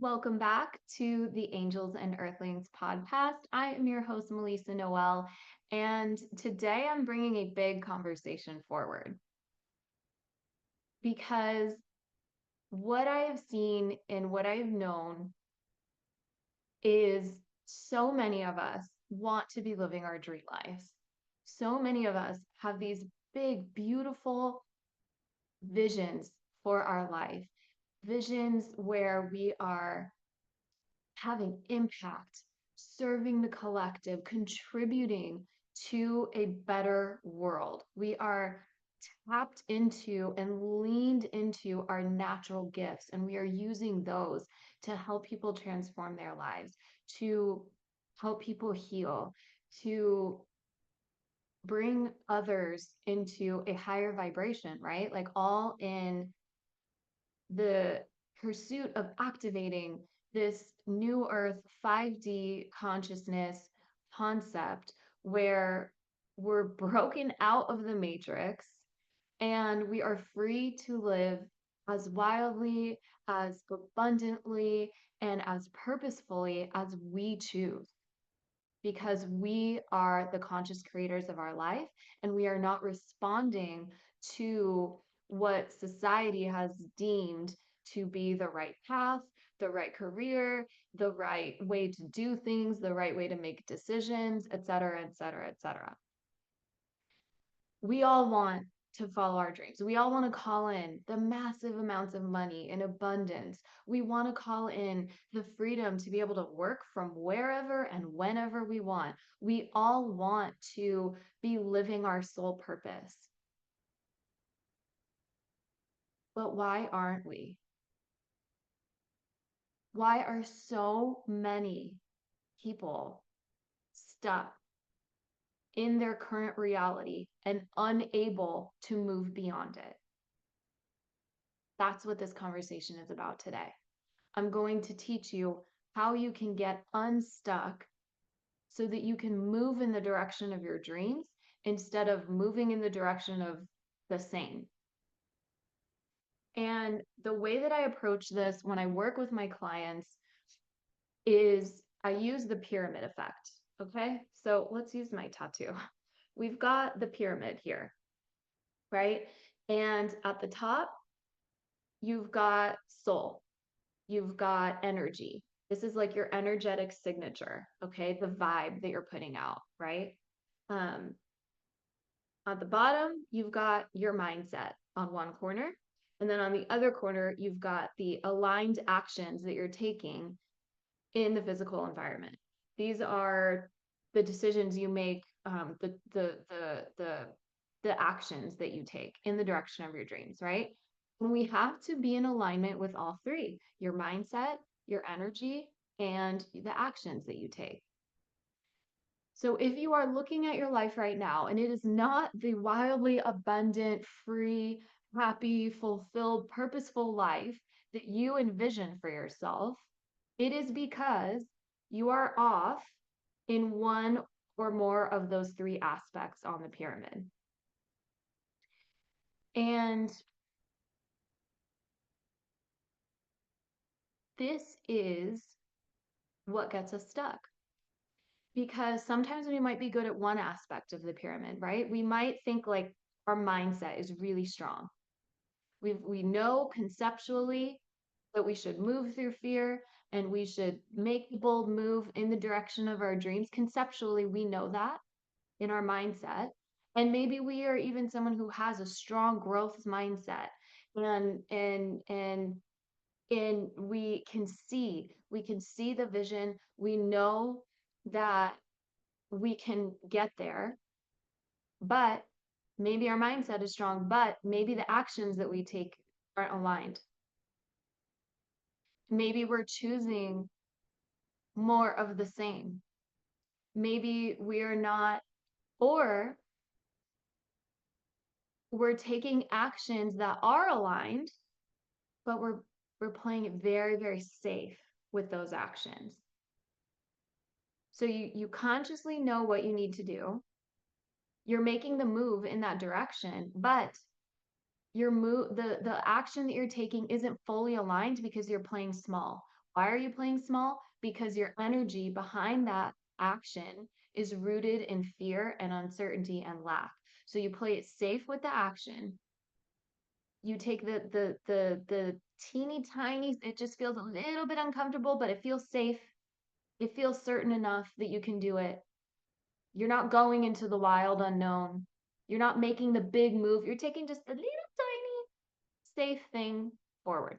Welcome back to the Angels and Earthlings podcast. I am your host, Melissa Noel, and today I'm bringing a big conversation forward because what I have seen and what I've known is so many of us want to be living our dream lives. So many of us have these big, beautiful visions for our life, visions where we are having impact, serving the collective, contributing to a better world. We are tapped into and leaned into our natural gifts, and we are using those to help people transform their lives, to help people heal, to bring others into a higher vibration, right? Like all in the pursuit of activating this new earth 5D consciousness concept where we're broken out of the matrix and we are free to live as wildly, as abundantly, and as purposefully as we choose because we are the conscious creators of our life and we are not responding to what society has deemed to be the right path, the right career, the right way to do things, the right way to make decisions, et cetera, et cetera, et cetera. We all want to follow our dreams. We all want to call in the massive amounts of money in abundance. We want to call in the freedom to be able to work from wherever and whenever we want. We all want to be living our soul purpose. But why aren't we? Why are so many people stuck in their current reality and unable to move beyond it? That's what this conversation is about today. I'm going to teach you how you can get unstuck so that you can move in the direction of your dreams instead of moving in the direction of the same. And the way that I approach this when I work with my clients is I use the pyramid effect. Okay, so let's use my tattoo. We've got the pyramid here, right? And at the top, you've got soul, you've got energy. This is like your energetic signature, okay? The vibe that you're putting out, right? Um, at the bottom, you've got your mindset on one corner. And then on the other corner, you've got the aligned actions that you're taking in the physical environment. These are the decisions you make, the actions that you take in the direction of your dreams, right? And we have to be in alignment with all three: your mindset, your energy, and the actions that you take. So if you are looking at your life right now and it is not the wildly abundant, free, happy, fulfilled, purposeful life that you envision for yourself, it is because you are off in one or more of those three aspects on the pyramid. And this is what gets us stuck. Because sometimes we might be good at one aspect of the pyramid, right? We might think like our mindset is really strong. We know conceptually that we should move through fear and we should make the bold move in the direction of our dreams. Conceptually, we know that in our mindset. And maybe we are even someone who has a strong growth mindset and we can see the vision. We know that we can get there, but maybe our mindset is strong, but maybe the actions that we take aren't aligned. Maybe we're choosing more of the same. Maybe we are not, or we're taking actions that are aligned, but we're playing it very, very safe with those actions. So you consciously know what you need to do. You're making the move in that direction, but the action that you're taking isn't fully aligned because you're playing small. Why are you playing small? Because your energy behind that action is rooted in fear and uncertainty and lack. So you play it safe with the action. You take the teeny tiny, it just feels a little bit uncomfortable, but it feels safe. It feels certain enough that you can do it. You're not going into the wild unknown. You're not making the big move. You're taking just the little tiny safe thing forward.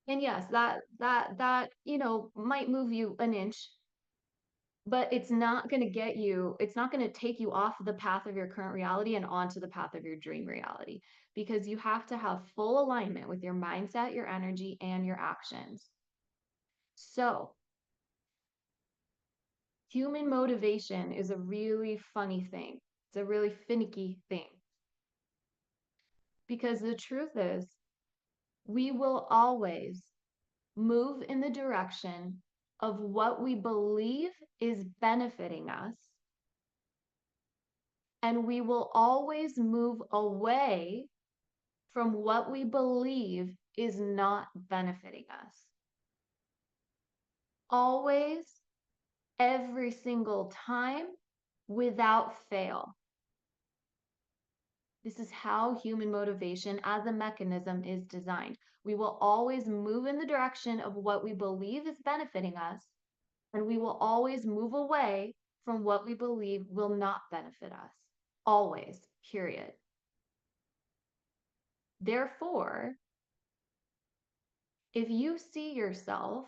And yes, that might move you an inch, but it's not going to get you, it's not going to take you off the path of your current reality and onto the path of your dream reality, because you have to have full alignment with your mindset, your energy, and your actions. So, human motivation is a really funny thing. It's a really finicky thing. Because the truth is, we will always move in the direction of what we believe is benefiting us. And we will always move away from what we believe is not benefiting us. Always, every single time, without fail. This is how human motivation as a mechanism is designed. We will always move in the direction of what we believe is benefiting us, and we will always move away from what we believe will not benefit us. Always, period. Therefore, if you see yourself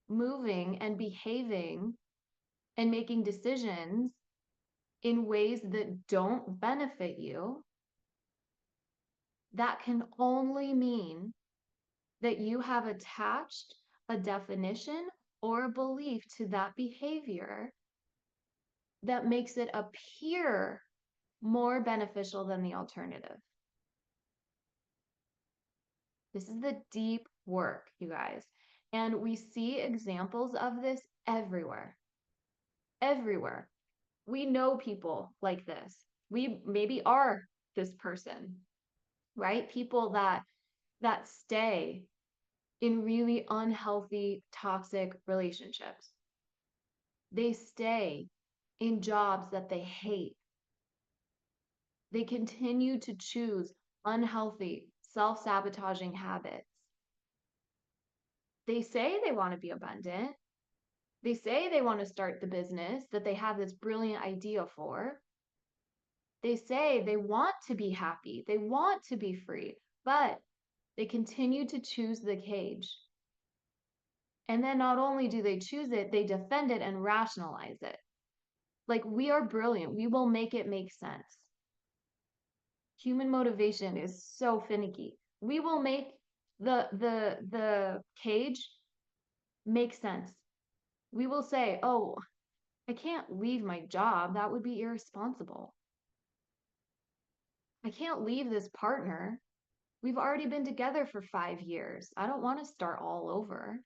moving and behaving and making decisions in ways that don't benefit you, that can only mean that you have attached a definition or a belief to that behavior that makes it appear more beneficial than the alternative. This is the deep work, you guys. And we see examples of this everywhere. Everywhere. We know people like this. We maybe are this person, right? People that stay in really unhealthy, toxic relationships. They stay in jobs that they hate. They continue to choose unhealthy, self-sabotaging habits. They say they want to be abundant. They say they want to start the business that they have this brilliant idea for. They say they want to be happy. They want to be free, but they continue to choose the cage. And then not only do they choose it, they defend it and rationalize it. Like, we are brilliant. We will make it make sense. Human motivation is so finicky. We will make the cage make sense. We will say, "Oh, I can't leave my job. That would be irresponsible. I can't leave this partner. We've already been together for 5 years. I don't want to start all over.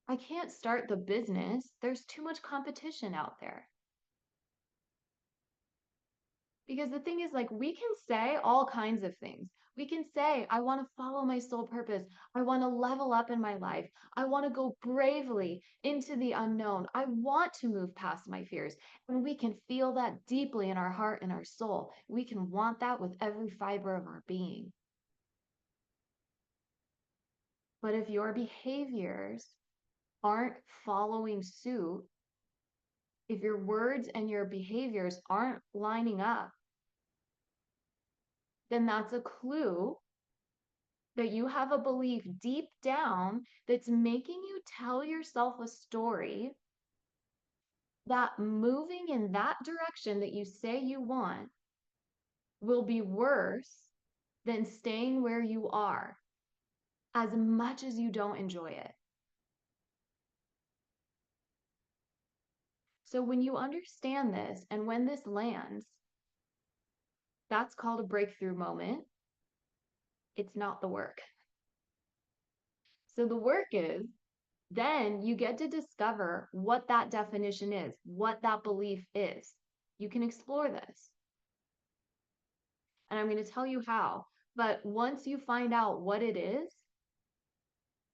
I can't start the business. There's too much competition out there." Because the thing is, like, we can say all kinds of things. We can say, I want to follow my soul purpose. I want to level up in my life. I want to go bravely into the unknown. I want to move past my fears. And we can feel that deeply in our heart and our soul. We can want that with every fiber of our being. But if your behaviors aren't following suit, if your words and your behaviors aren't lining up, then that's a clue that you have a belief deep down that's making you tell yourself a story that moving in that direction that you say you want will be worse than staying where you are, as much as you don't enjoy it. So when you understand this and when this lands, that's called a breakthrough moment. It's not the work. So the work is, then you get to discover what that definition is, what that belief is. You can explore this. And I'm going to tell you how. But once you find out what it is,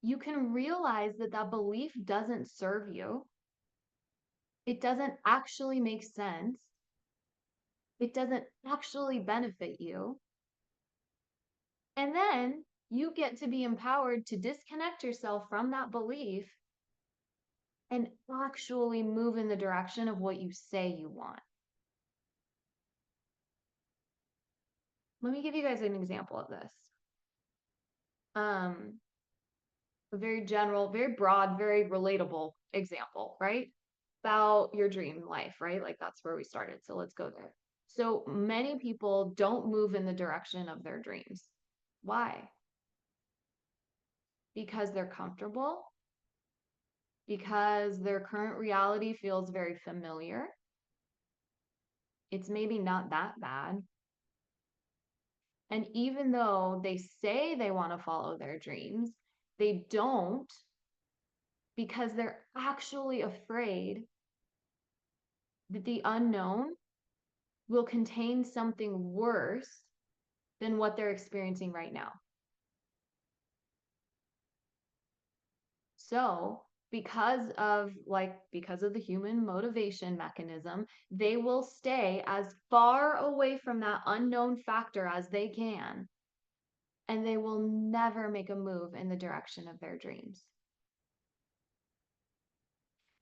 you can realize that that belief doesn't serve you. It doesn't actually make sense. It doesn't actually benefit you. And then you get to be empowered to disconnect yourself from that belief and actually move in the direction of what you say you want. Let me give you guys an example of this. A very general, very broad, very relatable example, right? About your dream life, right? Like that's where we started. So let's go there. So many people don't move in the direction of their dreams. Why? Because they're comfortable, because their current reality feels very familiar. It's maybe not that bad. And even though they say they want to follow their dreams, they don't because they're actually afraid that the unknown will contain something worse than what they're experiencing right now. So, because of the human motivation mechanism, they will stay as far away from that unknown factor as they can, and they will never make a move in the direction of their dreams.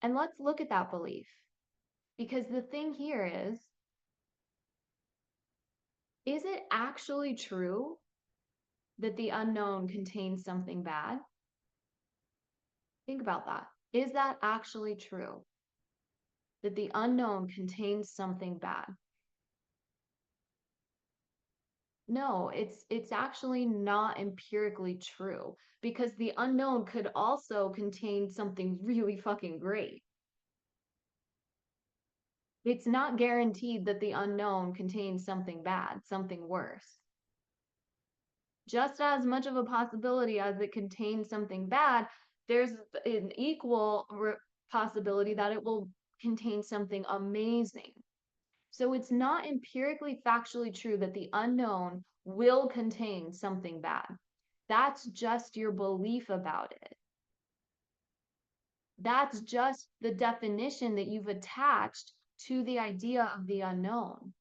And let's look at that belief, because the thing here is it actually true that the unknown contains something bad? Think about that. Is that actually true? That the unknown contains something bad? No, it's actually not empirically true because the unknown could also contain something really fucking great. It's not guaranteed that the unknown contains something bad, something worse. Just as much of a possibility as it contains something bad, there's an equal possibility that it will contain something amazing. So it's not empirically factually true that the unknown will contain something bad. That's just your belief about it. That's just the definition that you've attached to the idea of the unknown.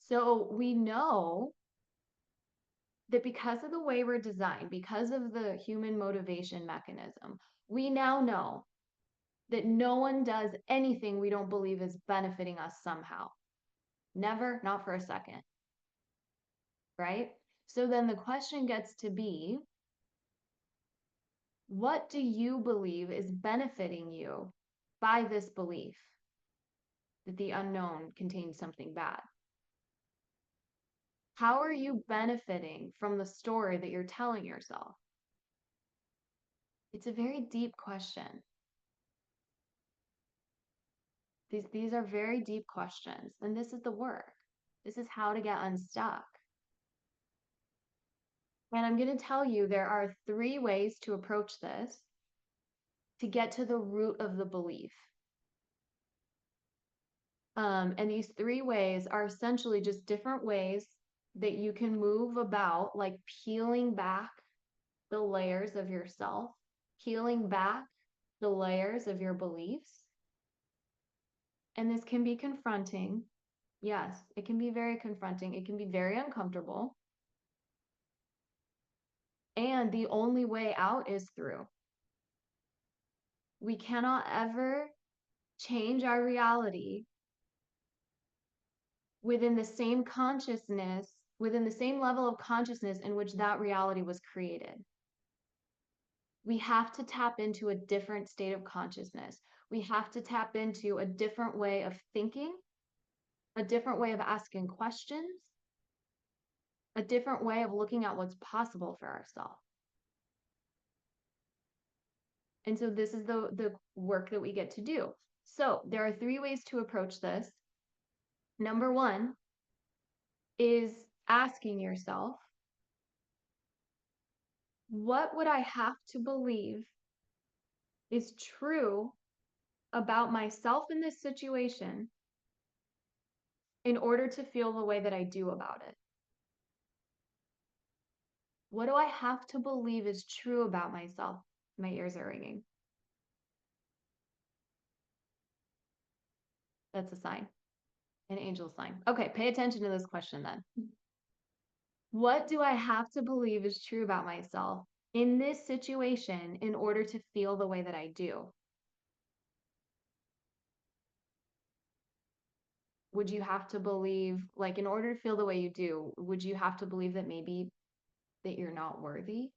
So we know that because of the way we're designed, because of the human motivation mechanism, we now know that no one does anything we don't believe is benefiting us somehow. Never, not for a second. Right? So then the question gets to be, what do you believe is benefiting you by this belief that the unknown contains something bad? How are you benefiting from the story that you're telling yourself? It's a very deep question. These are very deep questions, and this is the work. This is how to get unstuck. And I'm going to tell you there are 3 ways to approach this to get to the root of the belief. And these 3 ways are essentially just different ways that you can move about, like peeling back the layers of yourself, peeling back the layers of your beliefs. And this can be confronting. Yes, it can be very confronting. It can be very uncomfortable. And the only way out is through. We cannot ever change our reality within the same consciousness, within the same level of consciousness in which that reality was created. We have to tap into a different state of consciousness. We have to tap into a different way of thinking, a different way of asking questions, a different way of looking at what's possible for ourselves. And so this is the work that we get to do. So there are 3 ways to approach this. Number 1 is asking yourself, what would I have to believe is true about myself in this situation in order to feel the way that I do about it? What do I have to believe is true about myself? My ears are ringing. That's a sign, an angel sign. Okay, pay attention to this question then. What do I have to believe is true about myself in this situation in order to feel the way that I do? Would you have to believe, like, in order to feel the way you do, would you have to believe that maybe that you're not worthy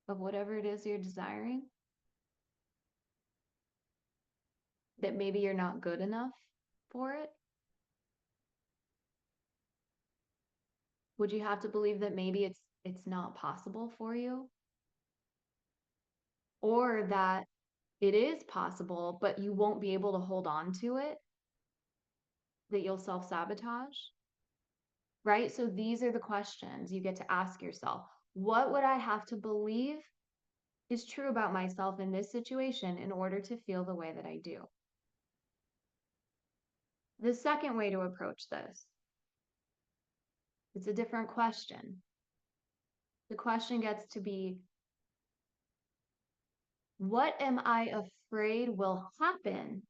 of whatever it is you're desiring? That maybe you're not good enough for it? Would you have to believe that maybe it's not possible for you? Or that it is possible, but you won't be able to hold on to it, that you'll self-sabotage? Right? So these are the questions you get to ask yourself. What would I have to believe is true about myself in this situation in order to feel the way that I do? The second way to approach this, it's a different question. The question gets to be, what am I afraid will happen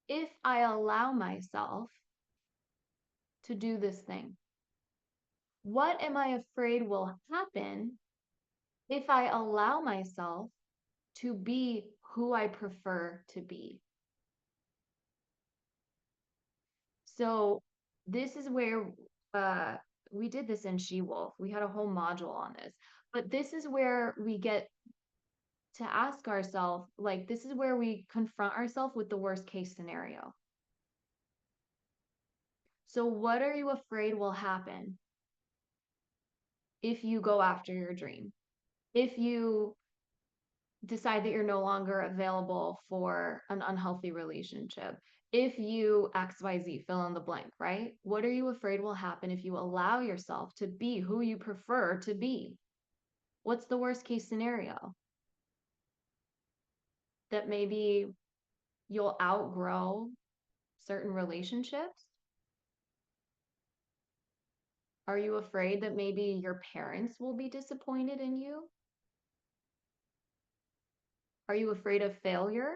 if I allow myself to do this thing? What am I afraid will happen if I allow myself to be who I prefer to be? So this is where uh, we did this in She Wolf. We had a whole module on this. But this is where we get to ask ourselves, like, this is where we confront ourselves with the worst case scenario. So what are you afraid will happen if you go after your dream? If you decide that you're no longer available for an unhealthy relationship, if you XYZ, fill in the blank, right? What are you afraid will happen if you allow yourself to be who you prefer to be? What's the worst case scenario? That maybe you'll outgrow certain relationships? Are you afraid that maybe your parents will be disappointed in you? Are you afraid of failure?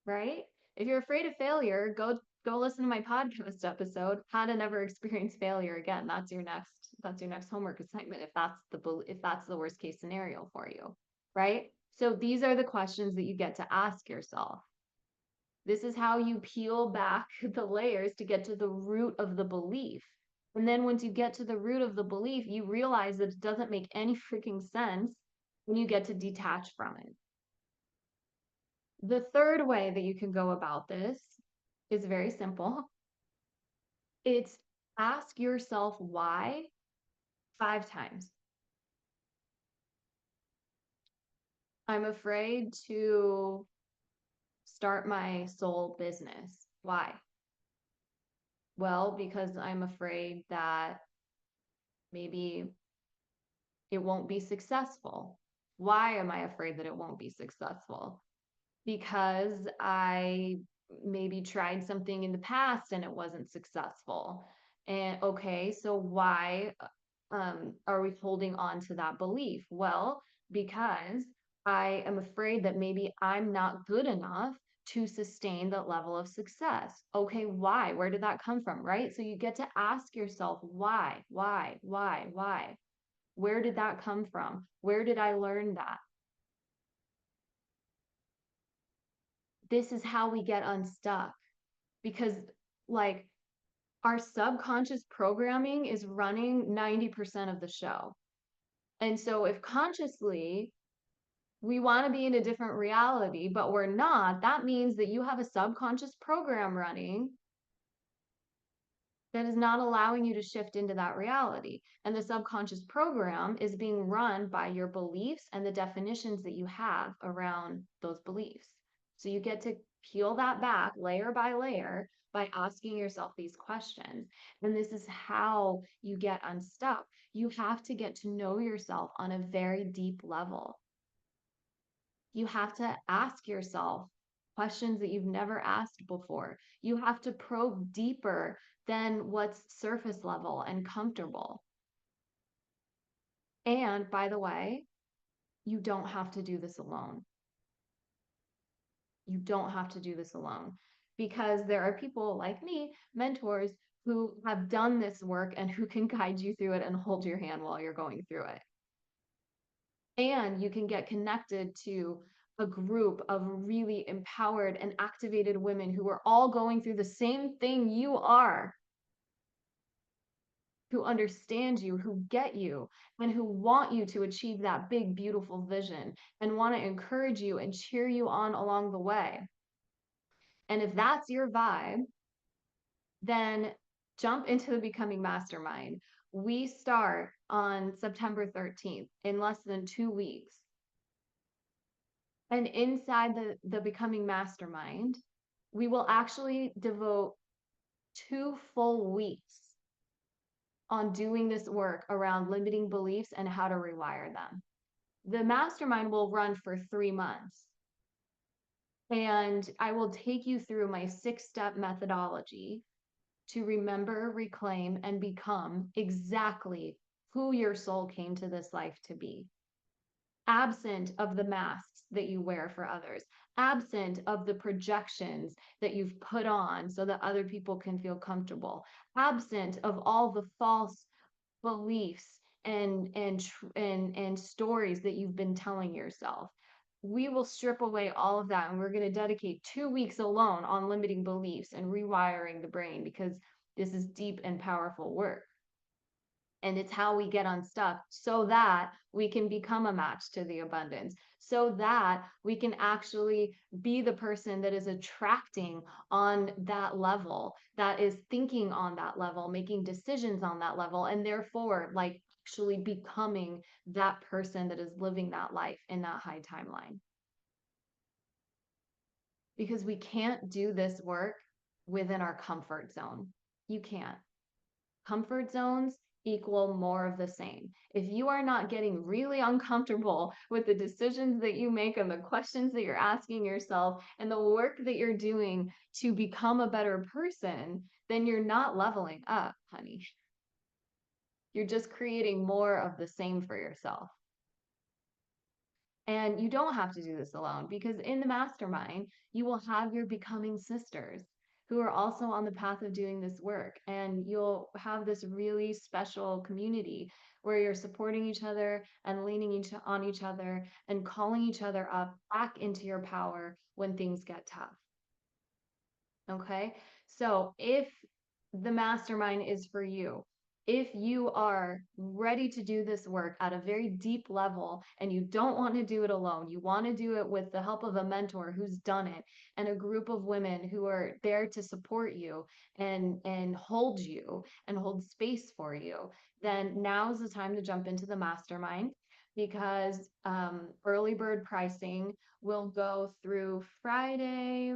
Right? If you're afraid of failure, go listen to my podcast episode, How to Never Experience Failure Again. That's your next homework assignment if that's the worst case scenario for you, right? So these are the questions that you get to ask yourself. This is how you peel back the layers to get to the root of the belief. And then once you get to the root of the belief, you realize that it doesn't make any freaking sense when you get to detach from it. The third way that you can go about this is very simple. It's ask yourself why 5 times. I'm afraid to start my soul business. Why? Well, because I'm afraid that maybe it won't be successful. Why am I afraid that it won't be successful? Because I maybe tried something in the past and it wasn't successful. And okay, so why are we holding on to that belief? Well, because I am afraid that maybe I'm not good enough to sustain that level of success. Okay, why? Where did that come from? Right? So you get to ask yourself, why? Where did that come from? Where did I learn that? This is how we get unstuck because, like, our subconscious programming is running 90% of the show. And so if consciously we want to be in a different reality, but we're not, that means that you have a subconscious program running that is not allowing you to shift into that reality. And the subconscious program is being run by your beliefs and the definitions that you have around those beliefs. So you get to peel that back layer by layer by asking yourself these questions. And this is how you get unstuck. You have to get to know yourself on a very deep level. You have to ask yourself, questions that you've never asked before. You have to probe deeper than what's surface level and comfortable. And by the way, you don't have to do this alone. You don't have to do this alone because there are people like me, mentors, who have done this work and who can guide you through it and hold your hand while you're going through it. And you can get connected to a group of really empowered and activated women who are all going through the same thing you are, who understand you, who get you, and who want you to achieve that big, beautiful vision and want to encourage you and cheer you on along the way. And if that's your vibe, then jump into the Becoming Mastermind. We start on September 13th in less than 2 weeks. And inside the Becoming Mastermind, we will actually devote 2 full weeks on doing this work around limiting beliefs and how to rewire them. The mastermind will run for 3 months. And I will take you through my 6-step methodology to remember, reclaim, and become exactly who your soul came to this life to be. Absent of the masks that you wear for others, absent of the projections that you've put on so that other people can feel comfortable, absent of all the false beliefs and stories that you've been telling yourself. We will strip away all of that, and we're going to dedicate 2 weeks alone on limiting beliefs and rewiring the brain, because this is deep and powerful work. And it's how we get unstuck so that we can become a match to the abundance, so that we can actually be the person that is attracting on that level, that is thinking on that level, making decisions on that level, and therefore, like, actually becoming that person that is living that life in that high timeline. Because we can't do this work within our comfort zone. You can't. Comfort zones equal more of the same. If you are not getting really uncomfortable with the decisions that you make and the questions that you're asking yourself and the work that you're doing to become a better person, then you're not leveling up, honey. You're just creating more of the same for yourself. And you don't have to do this alone, because in the mastermind, you will have your becoming sisters who are also on the path of doing this work. And you'll have this really special community where you're supporting each other and leaning on each other and calling each other up back into your power when things get tough. Okay. So if the mastermind is for you, if you are ready to do this work at a very deep level and you don't want to do it alone, you want to do it with the help of a mentor who's done it and a group of women who are there to support you and hold you and hold space for you, then now's the time to jump into the mastermind, because early bird pricing will go through Friday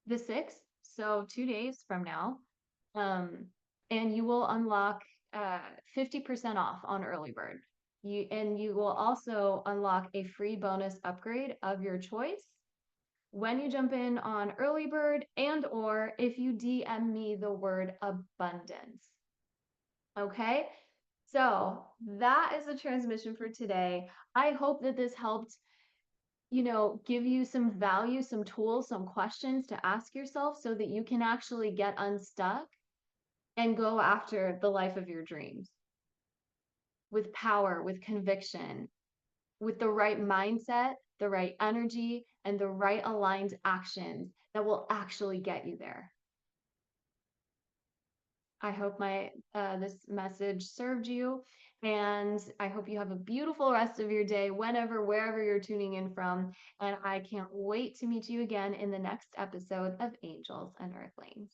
the 6th, so 2 days from now. And you will unlock 50% off on early bird. You will also unlock a free bonus upgrade of your choice when you jump in on early bird, and or if you DM me the word abundance. Okay? So that is the transmission for today. I hope that this helped give you some value, some tools, some questions to ask yourself so that you can actually get unstuck and go after the life of your dreams with power, with conviction, with the right mindset, the right energy, and the right aligned actions that will actually get you there. I hope this message served you, and I hope you have a beautiful rest of your day, whenever, wherever you're tuning in from. And I can't wait to meet you again in the next episode of Angels and Earthlings.